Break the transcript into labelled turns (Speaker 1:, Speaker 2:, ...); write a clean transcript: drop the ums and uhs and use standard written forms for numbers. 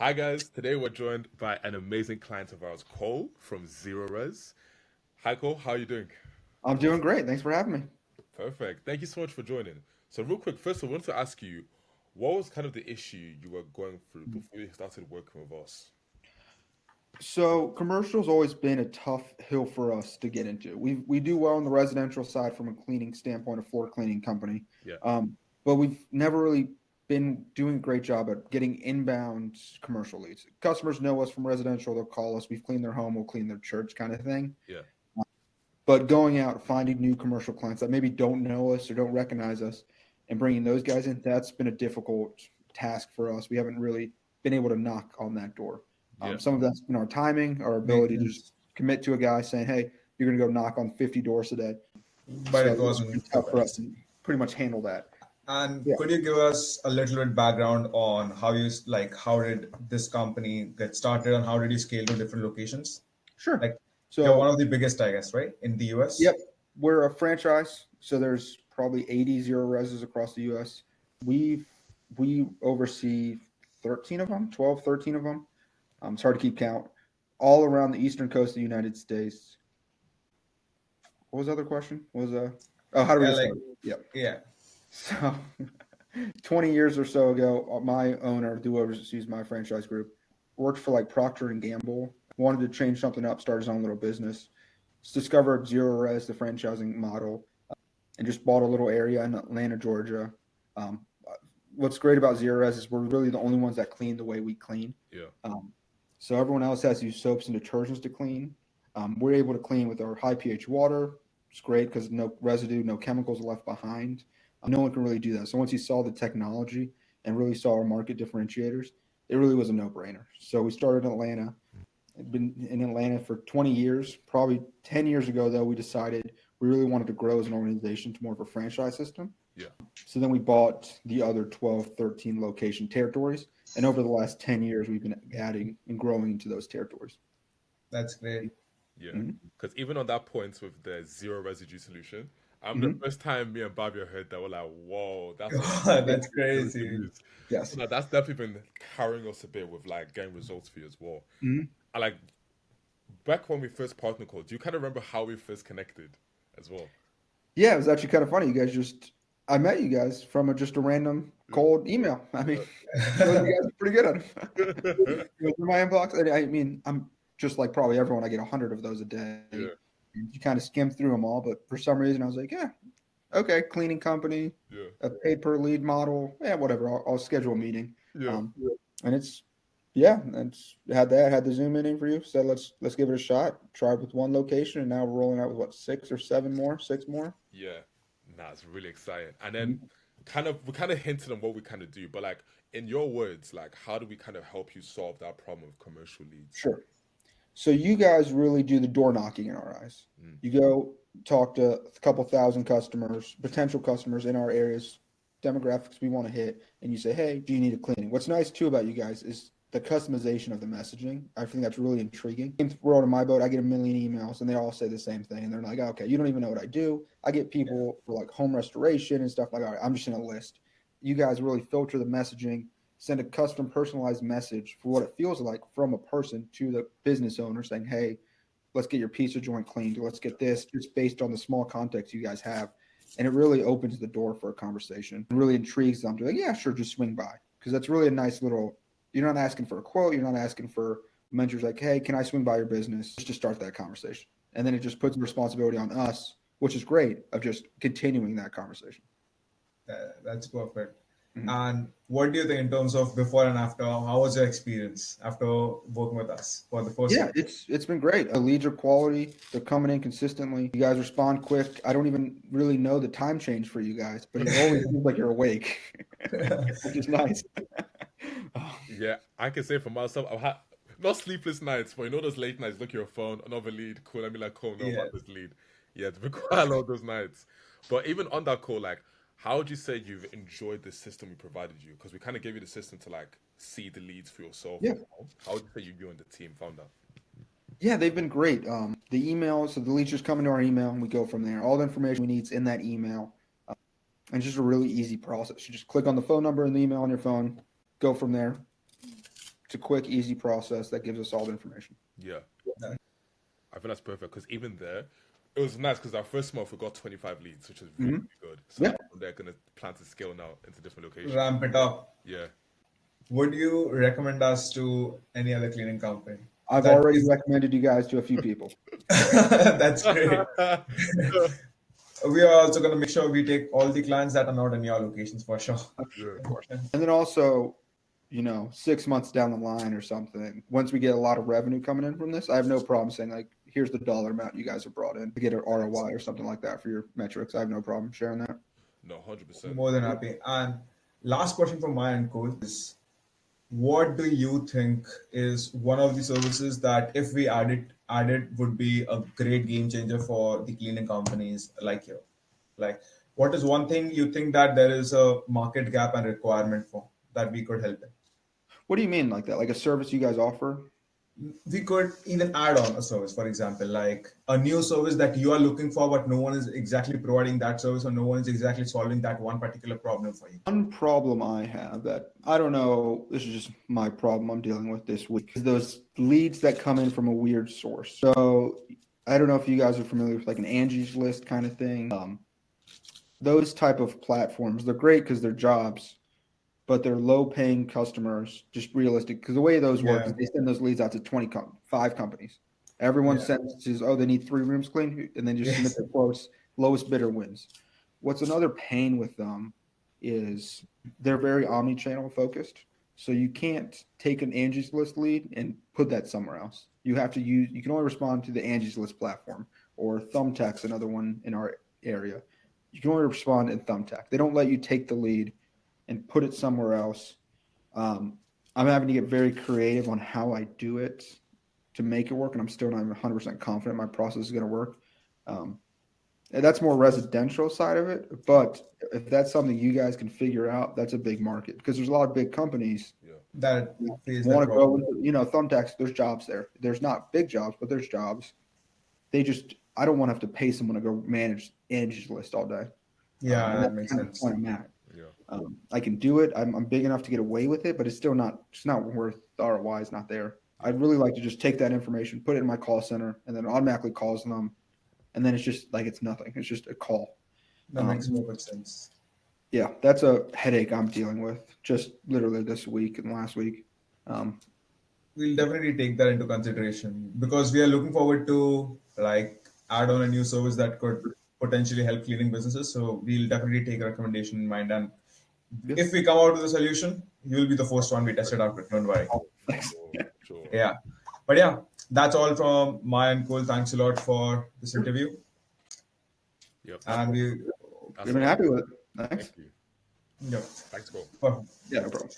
Speaker 1: Hi guys, today we're joined by an amazing client of ours, Cole from Zero Res. Hi Cole, how are you doing?
Speaker 2: I'm doing great. Thanks for having me.
Speaker 1: Perfect. Thank you so much for joining. So real quick, first I want to ask you, what was kind of the issue you were going through before you started working with us?
Speaker 2: So commercial's always been a tough hill for us to get into. We do well on the residential side from a cleaning standpoint, a floor cleaning company,
Speaker 1: Yeah,
Speaker 2: but we've never really been doing a great job at getting inbound commercial leads. Customers know us from residential; they'll call us. We've cleaned their home, we'll clean their church, kind of thing.
Speaker 1: yeah,
Speaker 2: But going out finding new commercial clients that maybe don't know us or don't recognize us, and bringing those guys in, that's been a difficult task for us. We haven't really been able to knock on that door.
Speaker 1: yeah.
Speaker 2: Some of that's been our timing, our
Speaker 3: Makes
Speaker 2: ability to just
Speaker 3: sense.
Speaker 2: commit to a guy saying, "Hey, you're going to go knock on 50 doors today."
Speaker 3: But
Speaker 2: So
Speaker 3: it
Speaker 2: it's been
Speaker 3: wasn't the
Speaker 2: tough for us
Speaker 3: best.
Speaker 2: to pretty much handle that.
Speaker 3: And
Speaker 2: Yeah,
Speaker 3: could you give us a little bit background on how did this company get started and how did you scale to different locations?
Speaker 2: sure.
Speaker 3: Like you're one
Speaker 2: So,
Speaker 3: of the biggest, I guess, right? In the US?
Speaker 2: yep, we're a franchise. So there's probably 80 zero reses across the U.S. We we oversee 13 of them, 12, 13 of them. It's hard to keep count. All around the eastern coast of the United States. What was the other question? What was oh, how do we
Speaker 3: Yeah,
Speaker 2: get
Speaker 3: like
Speaker 2: started? Yep.
Speaker 3: yeah.
Speaker 2: So 20 years or so ago, my owner, who oversees my franchise group, worked for like Procter and Gamble. Wanted to change something up, start his own little business. Discovered Zero Res, the franchising model, and just bought a little area in Atlanta, Georgia. Um, what's great about Zero Res is we're really the only ones that clean the way we clean.
Speaker 1: Yeah.
Speaker 2: Um, so everyone else has to use soaps and detergents to clean. We're able to clean with our high pH water. It's great because no residue, no chemicals are left behind. No one can really do that. So once he saw the technology and really saw our market differentiators, it really was a no-brainer. So we started in Atlanta. I've been in Atlanta for 20 years. Probably 10 years ago, though, we decided we really wanted to grow as an organization to more of a franchise system.
Speaker 1: Yeah.
Speaker 2: So then we bought the other 12, 13 location territories. And over the last 10 years, we've been adding and growing into those territories.
Speaker 3: That's great.
Speaker 1: Yeah.
Speaker 2: Mhm.
Speaker 1: Because even on that point with the zero residue solution, the
Speaker 2: Mhm.
Speaker 1: first time me and Bobby heard that, we're like, whoa, that's a
Speaker 2: Yeah.
Speaker 3: That's
Speaker 1: good
Speaker 3: crazy.
Speaker 1: news. So
Speaker 2: Yes.
Speaker 1: that's definitely been carrying us a bit with like getting results for you as well.
Speaker 2: Mhm.
Speaker 1: I like back when we first partner called, do you kind of remember how we first connected as well?
Speaker 2: Yeah, it was actually kind of funny. You guys just, I met you guys from just a random cold email. I mean, shows you guys are pretty good at it.
Speaker 1: Yeah.
Speaker 2: It was in my inbox. And I mean, I'm just like probably everyone. I get 100 of those a day.
Speaker 1: Yeah.
Speaker 2: And you kind of skim through them all, but for some reason, I was like, yeah, okay, cleaning company,
Speaker 1: Yeah.
Speaker 2: a pay per lead model. Yeah, whatever. I'll schedule a meeting.
Speaker 1: Yeah.
Speaker 2: Um, and it's yeah, it's had that had the Zoom meeting for you. Said let's give it a shot. Tried with one location, and now we're rolling out with what, six or seven more, six more.
Speaker 1: Yeah. Nah, it's really exciting. And then
Speaker 2: Mhm.
Speaker 1: we kind of hinted on what we kind of do, but like in your words, like how do we kind of help you solve that problem of commercial leads?
Speaker 2: Sure. So you guys really do the door knocking in our eyes.
Speaker 1: Mm.
Speaker 2: You go talk to a couple thousand customers, potential customers in our areas, demographics we want to hit, and you say, "Hey, do you need a cleaning?" What's nice too about you guys is the customization of the messaging. I think that's really intriguing. Row to my boat, I get a million emails, and they all say the same thing, and they're like, "Okay, you don't even know what I do." I get people for like home restoration and stuff like, "All right, I'm just in a list." You guys really filter the messaging, send a custom personalized message for what it feels like from a person to the business owner saying, "Hey, let's get your pizza joint cleaned. Let's get this," just based on the small context you guys have. And it really opens the door for a conversation and really intrigues them to like, yeah, sure, just swing by. Because that's really a nice little, you're not asking for a quote. You're not asking for mentors like, hey, can I swing by your business? Just to start that conversation. And then it just puts the responsibility on us, which is great, of just continuing that conversation.
Speaker 3: That's perfect.
Speaker 2: Mhm.
Speaker 3: And what do you think in terms of before and after? How was your experience after working with us for the first
Speaker 2: Yeah,
Speaker 3: year?
Speaker 2: it's been great. The leads are quality. They're coming in consistently. You guys respond quick. I don't even really know the time change for you guys, but it always seems like you're awake, which is nice. Oh,
Speaker 1: Yeah, I can say for myself, I've had not sleepless nights, but you know those late nights, look at your phone, another lead, cool, let me like call know about
Speaker 3: Yes.
Speaker 1: this lead. Yeah, it's been quite a lot of those nights. But even on that call, like, how would you say you've enjoyed the system we provided you? Because we kind of gave you the system to like see the leads for yourself
Speaker 2: yeah,
Speaker 1: as well. How would you say you and the team found that?
Speaker 2: yeah, they've been great. The emails, so the leads just come into our email, and we go from there. All the information we need is in that email, and it's just a really easy process. You just click on the phone number in the email on your phone, go from there. It's a quick, easy process that gives us all the information.
Speaker 1: Yeah.
Speaker 3: Nice.
Speaker 1: I think that's perfect because even there, it was nice because our first month we got 25 leads, which is really,
Speaker 2: Mhm.
Speaker 1: really good. So
Speaker 2: Yeah.
Speaker 1: now they're going to plan to scale now into different locations.
Speaker 3: Ramp it up.
Speaker 1: Yeah.
Speaker 3: Would you recommend us to any other cleaning company?
Speaker 2: I've
Speaker 3: That
Speaker 2: already
Speaker 3: is-
Speaker 2: recommended you guys to a few people.
Speaker 3: That's great. We are also going to make sure we take all the clients that are not in your locations for sure.
Speaker 1: Yeah.
Speaker 2: Of course. And then also, 6 months down the line or something, once we get a lot of revenue coming in from this, I have no problem saying, like, here's the dollar amount you guys have brought in to get an ROI or something like that for your metrics. I have no problem sharing that.
Speaker 1: No, 100%.
Speaker 3: More than happy. And last question from my end, Cole, is what do you think is one of the services that if we added would be a great game changer for the cleaning companies like you? Like, what is one thing you think that there is a market gap and requirement for that we could help in?
Speaker 2: What do you mean like that? Like a service you guys offer?
Speaker 3: We could even add on a service, for example, like a new service that you are looking for, but no one is exactly providing that service or no one is exactly solving that one particular problem for you.
Speaker 2: One problem I have that I don't know, this is just my problem I'm dealing with this week, is those leads that come in from a weird source. So I don't know if you guys are familiar with like an Angie's List kind of thing. Those type of platforms, they're great because they're jobs, but they're low paying customers, just realistic. Because the way those work is they send those leads out to 25 companies. Everyone says, oh, they need 3 rooms cleaned, and then just submit their quotes. Lowest bidder wins. What's another pain with them is they're very omni-channel focused. So you can't take an Angie's List lead and put that somewhere else. You have to you can only respond to the Angie's List platform, or Thumbtack's another one in our area. You can only respond in Thumbtack. They don't let you take the lead and put it somewhere else. I'm having to get very creative on how I do it to make it work, and I'm still not 100% confident my process is going to work. And that's more residential side of it, but if that's something you guys can figure out, that's a big market because there's a lot of big companies
Speaker 3: That
Speaker 2: want to go. Thumbtacks. There's jobs there. There's not big jobs, but there's jobs. I don't want to have to pay someone to go manage Angie's List all day.
Speaker 3: Yeah, that
Speaker 2: that's
Speaker 3: makes
Speaker 2: kind of
Speaker 3: sense.
Speaker 2: the point I'm at.
Speaker 1: Yeah.
Speaker 2: I can do it. I'm big enough to get away with it, but it's still not. It's not worth the ROI. Is not there. I'd really like to just take that information, put it in my call center, and then it automatically calls them, and then it's just like it's nothing. It's just a call.
Speaker 3: That makes perfect sense.
Speaker 2: Yeah, that's a headache I'm dealing with just literally this week and last week.
Speaker 3: We'll definitely take that into consideration because we are looking forward to like add on a new service that could potentially help cleaning businesses. So we'll definitely take a recommendation in mind. And if we come out with a solution, you'll be the first one we tested out with. Don't worry.
Speaker 1: Sure.
Speaker 3: Yeah. But yeah, that's all from my end, Cole. Thanks a lot for this interview.
Speaker 1: Yep.
Speaker 3: And we,
Speaker 2: I've been happy with it. Thanks.
Speaker 1: Thank you.
Speaker 3: yeah.
Speaker 1: Thanks, Cole.
Speaker 3: Perfect.
Speaker 2: Yeah, no problem.